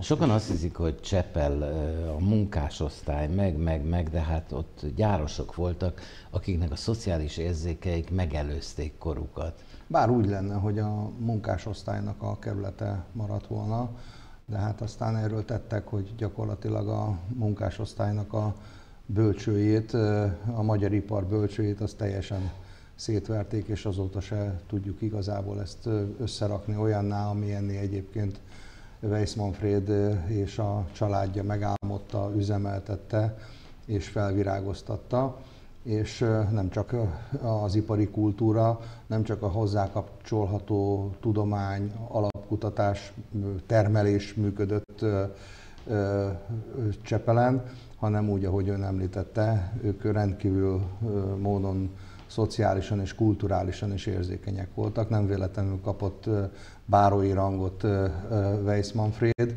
Sokan azt hiszik, hogy Csepel a munkásosztály, meg, de hát ott gyárosok voltak, akiknek a szociális érzékeik megelőzték korukat. Bár úgy lenne, hogy a munkásosztálynak a kerülete maradt volna, de hát aztán erről tettek, hogy gyakorlatilag a munkásosztálynak a bölcsőjét, a magyar ipar bölcsőjét, azt teljesen szétverték, és azóta se tudjuk igazából ezt összerakni olyanná, amilyenné egyébként Weiss Manfréd és a családja megálmodta, üzemeltette és felvirágoztatta, és nem csak az ipari kultúra, nem csak a hozzá kapcsolható tudomány, alapkutatás, termelés működött Csepelen, hanem úgy, ahogy ön említette, ők rendkívül módon szociálisan és kulturálisan is érzékenyek voltak. Nem véletlenül kapott bárói rangot Weiss Manfréd,